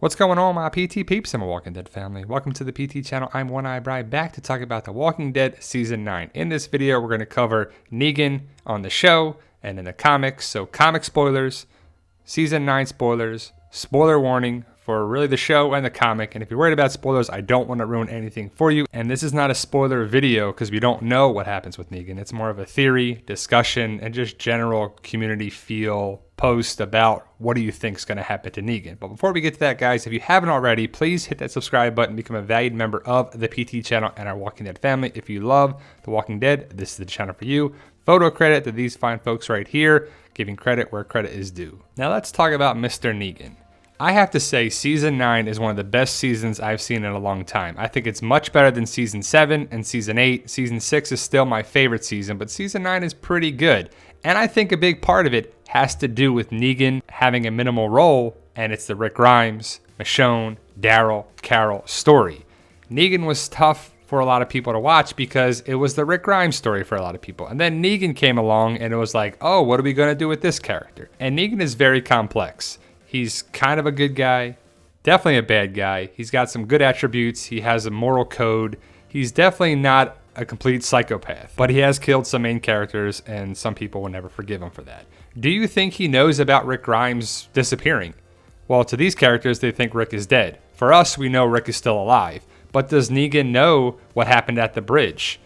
What's going on, my PT peeps and my Walking Dead family? Welcome to the PT channel. I'm One Eye Bri, back to talk about The Walking Dead Season 9. In this video, we're going to cover Negan on the show and in the comics. So comic spoilers, Season 9 spoilers, spoiler warning for really the show and the comic. And if you're worried about spoilers, I don't want to ruin anything for you. And this is not a spoiler video because we don't know what happens with Negan. It's more of a theory, discussion, and just general community feel post about what do you think is going to happen to Negan. But before we get to that, guys, if you haven't already, please hit that subscribe button, become a valued member of the PT channel and our Walking Dead family. If you love The Walking Dead, this is the channel for you. Photo credit to these fine folks right here, giving credit where credit is due. Now let's talk about Mr. Negan. I have to say Season 9 is one of the best seasons I've seen in a long time. I think it's much better than Season 7 and Season 8. Season 6 is still my favorite season, but Season 9 is pretty good. And I think a big part of it has to do with Negan having a minimal role, and it's the Rick Grimes, Michonne, Daryl, Carol story. Negan was tough for a lot of people to watch because it was the Rick Grimes story for a lot of people. And then Negan came along and it was like, oh, what are we going to do with this character? And Negan is very complex. He's kind of a good guy, definitely a bad guy. He's got some good attributes. He has a moral code. He's definitely not a complete psychopath, but he has killed some main characters and some people will never forgive him for that. Do you think he knows about Rick Grimes disappearing? Well, to these characters, they think Rick is dead. For us, we know Rick is still alive. But does Negan know what happened at the bridge?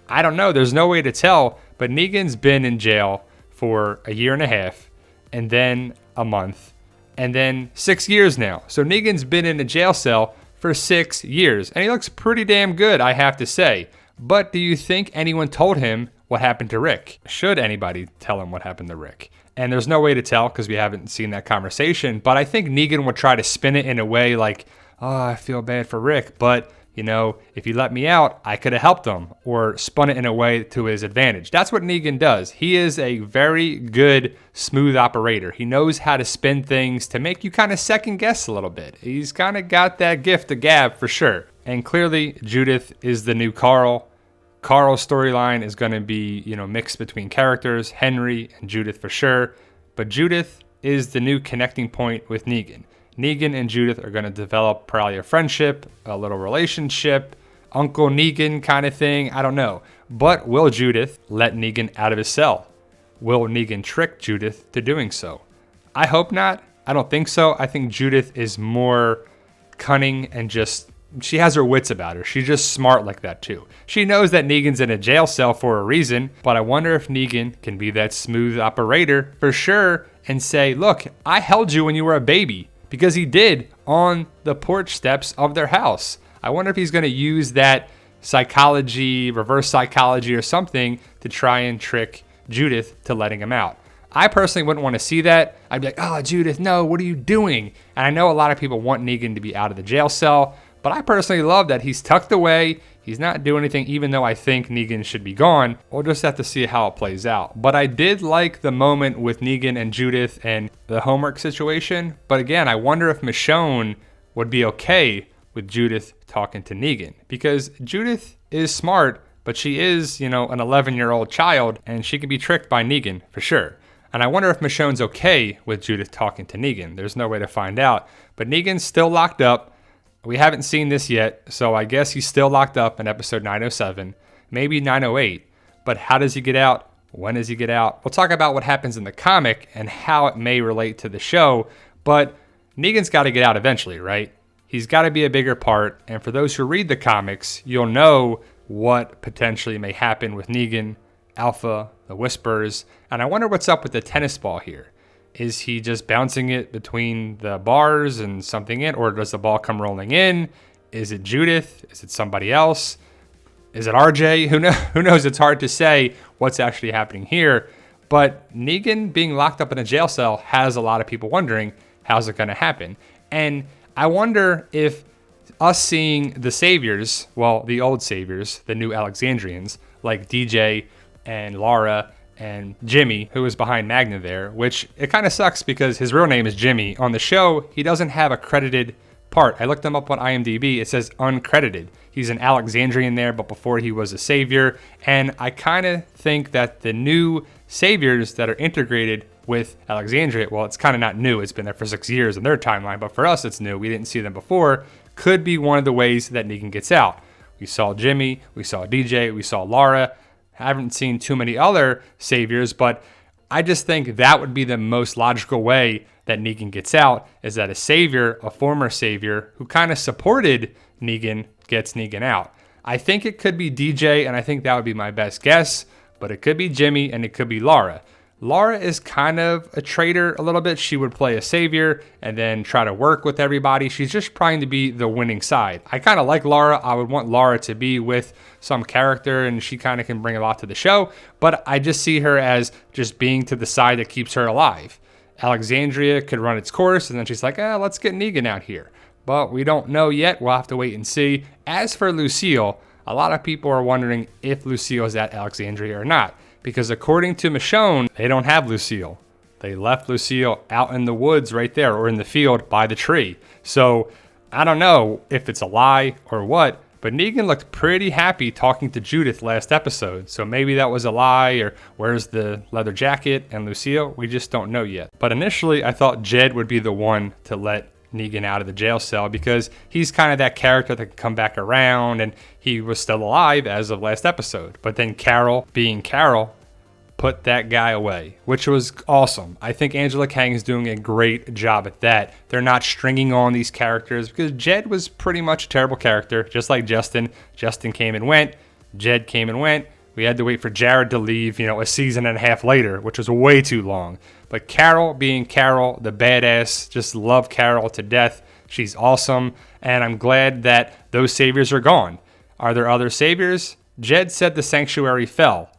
I don't know. There's no way to tell, but Negan's been in jail for a year and a half and then a month. And then 6 years now. So Negan's been in a jail cell for 6 years. And he looks pretty damn good, I have to say. But do you think anyone told him what happened to Rick? Should anybody tell him what happened to Rick? And there's no way to tell because we haven't seen that conversation. But I think Negan would try to spin it in a way like, oh, I feel bad for Rick. But, you know, if you let me out, I could have helped him. Or spun it in a way to his advantage. That's what Negan does. He is a very good, smooth operator. He knows how to spin things to make you kind of second guess a little bit. He's kind of got that gift of gab for sure. And clearly, Judith is the new Carl. Carl's storyline is going to be, mixed between characters, Henry and Judith for sure. But Judith is the new connecting point with Negan. Negan and Judith are going to develop probably a friendship, a little relationship, Uncle Negan kind of thing. I don't know. But will Judith let Negan out of his cell? Will Negan trick Judith to doing so? I hope not. I don't think so. I think Judith is more cunning and she has her wits about her. She's just smart like that too. She knows that Negan's in a jail cell for a reason, but I wonder if Negan can be that smooth operator for sure and say, look, I held you when you were a baby. Because he did on the porch steps of their house. I wonder if he's going to use that psychology, reverse psychology or something to try and trick Judith to letting him out. I personally wouldn't want to see that. I'd be like, oh, Judith, no, what are you doing? And I know a lot of people want Negan to be out of the jail cell, but I personally love that he's tucked away. He's not doing anything, even though I think Negan should be gone. We'll just have to see how it plays out. But I did like the moment with Negan and Judith and the homework situation. But again, I wonder if Michonne would be okay with Judith talking to Negan. Because Judith is smart, but she is, an 11-year-old child, and she can be tricked by Negan for sure. And I wonder if Michonne's okay with Judith talking to Negan. There's no way to find out. But Negan's still locked up. We haven't seen this yet, so I guess he's still locked up in episode 907, maybe 908. But how does he get out? When does he get out? We'll talk about what happens in the comic and how it may relate to the show, but Negan's got to get out eventually, right? He's got to be a bigger part, and for those who read the comics, you'll know what potentially may happen with Negan, Alpha, the Whispers, and I wonder what's up with the tennis ball here. Is he just bouncing it between the bars and something in, or does the ball come rolling in? Is it Judith? Is it somebody else? Is it RJ? Who knows? It's hard to say what's actually happening here. But Negan being locked up in a jail cell has a lot of people wondering, how's it going to happen? And I wonder if us seeing the saviors, well, the old saviors, the new Alexandrians, like DJ and Lara and Jimmy, who is behind Magna there, which it kind of sucks because his real name is Jimmy. On the show, he doesn't have a credited part. I looked him up on IMDb. It says uncredited. He's an Alexandrian there, but before he was a savior. And I kind of think that the new saviors that are integrated with Alexandria. Well, it's kind of not new. It's been there for 6 years in their timeline, but for us, it's new. We didn't see them before. Could be one of the ways that Negan gets out. We saw Jimmy, we saw DJ, we saw Laura. Haven't seen too many other saviors, but I just think that would be the most logical way that Negan gets out, is that a savior, a former savior who kind of supported Negan, gets Negan out. I think it could be DJ, and I think that would be my best guess, but it could be Jimmy and it could be Laura. Laura is kind of a traitor a little bit. She would play a savior and then try to work with everybody. She's just trying to be the winning side. I kind of like Laura. I would want Laura to be with some character, and she kind of can bring a lot to the show, but I just see her as just being to the side that keeps her alive. Alexandria could run its course, and then she's like, let's get Negan out here. But we don't know yet. We'll have to wait and see. As for Lucille, a lot of people are wondering if Lucille is at Alexandria or not, because according to Michonne, they don't have Lucille. They left Lucille out in the woods right there, or in the field by the tree. So I don't know if it's a lie or what, but Negan looked pretty happy talking to Judith last episode. So maybe that was a lie, or where's the leather jacket and Lucille? We just don't know yet. But initially, I thought Jed would be the one to let Negan out of the jail cell, because he's kind of that character that can come back around, and he was still alive as of last episode. But then Carol, being Carol, put that guy away, which was awesome. I think Angela Kang is doing a great job at that. They're not stringing on these characters, because Jed was pretty much a terrible character, just like Justin. Justin came and went. Jed came and went. We had to wait for Jared to leave, a season and a half later, which was way too long. But Carol, being Carol, the badass, just love Carol to death. She's awesome, and I'm glad that those saviors are gone. Are there other saviors? Jed said the sanctuary fell,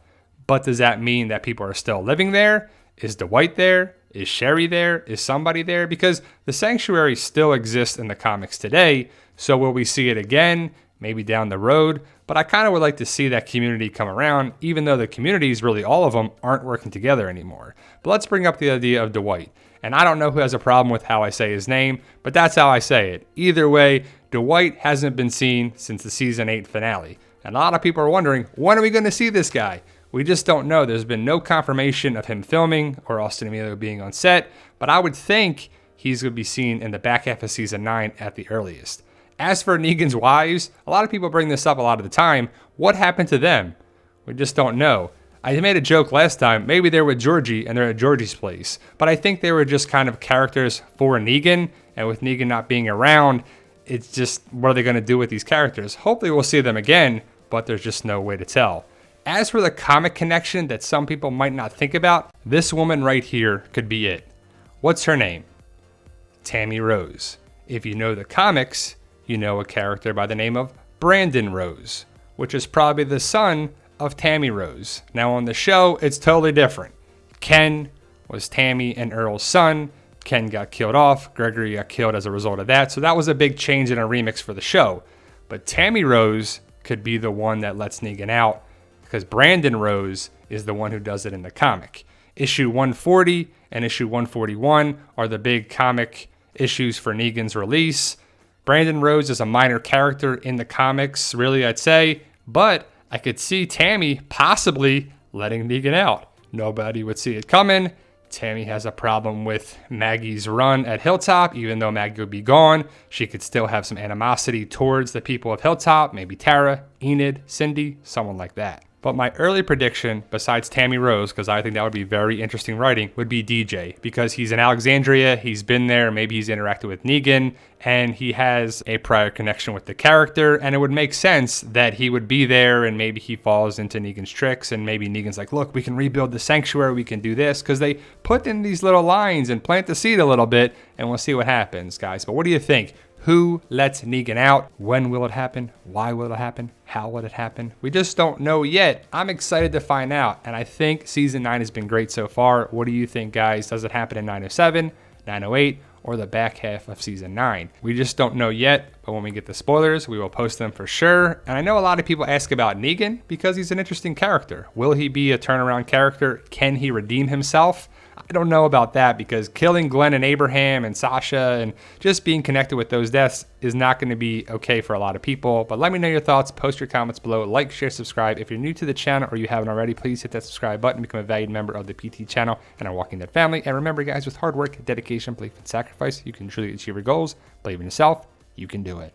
but does that mean that people are still living there? Is Dwight there? Is Sherry there? Is somebody there? Because the sanctuary still exists in the comics today, so will we see it again? Maybe down the road, but I kind of would like to see that community come around, even though the communities, really all of them, aren't working together anymore. But let's bring up the idea of Dwight. And I don't know who has a problem with how I say his name, but that's how I say it. Either way, Dwight hasn't been seen since the season 8 finale. And a lot of people are wondering, when are we going to see this guy? We just don't know. There's been no confirmation of him filming or Austin Emilio being on set, but I would think he's going to be seen in the back half of season 9 at the earliest. As for Negan's wives, a lot of people bring this up a lot of the time. What happened to them? We just don't know. I made a joke last time. Maybe they're with Georgie and they're at Georgie's place. But I think they were just kind of characters for Negan. And with Negan not being around, it's just, what are they going to do with these characters? Hopefully we'll see them again, but there's just no way to tell. As for the comic connection that some people might not think about, this woman right here could be it. What's her name? Tammy Rose. If you know the comics, you know a character by the name of Brandon Rose, which is probably the son of Tammy Rose. Now on the show, it's totally different. Ken was Tammy and Earl's son. Ken got killed off. Gregory got killed as a result of that. So that was a big change in a remix for the show. But Tammy Rose could be the one that lets Negan out, because Brandon Rose is the one who does it in the comic. Issue 140 and issue 141 are the big comic issues for Negan's release. Brandon Rose is a minor character in the comics, really, I'd say, but I could see Tammy possibly letting Negan out. Nobody would see it coming. Tammy has a problem with Maggie's run at Hilltop. Even though Maggie would be gone, she could still have some animosity towards the people of Hilltop, maybe Tara, Enid, Cindy, someone like that. But my early prediction, besides Tammy Rose, because I think that would be very interesting writing, would be DJ. Because he's in Alexandria, he's been there, maybe he's interacted with Negan, and he has a prior connection with the character, and it would make sense that he would be there, and maybe he falls into Negan's tricks, and maybe Negan's like, look, we can rebuild the sanctuary, we can do this, because they put in these little lines and plant the seed a little bit, and we'll see what happens, guys. But what do you think? Who lets Negan out? When will it happen? Why will it happen? How will it happen? We just don't know yet. I'm excited to find out, and I think season 9 has been great so far. What do you think, guys? Does it happen in 907, 908, or the back half of season 9? We just don't know yet, but when we get the spoilers, we will post them for sure. And I know a lot of people ask about Negan because he's an interesting character. Will he be a turnaround character? Can he redeem himself? I don't know about that, because killing Glenn and Abraham and Sasha and just being connected with those deaths is not going to be okay for a lot of people. But let me know your thoughts. Post your comments below. Like, share, subscribe. If you're new to the channel or you haven't already, please hit that subscribe button, become a valued member of the PT channel and our Walking Dead family. And remember, guys, with hard work, dedication, belief, and sacrifice, you can truly achieve your goals. Believe in yourself. You can do it.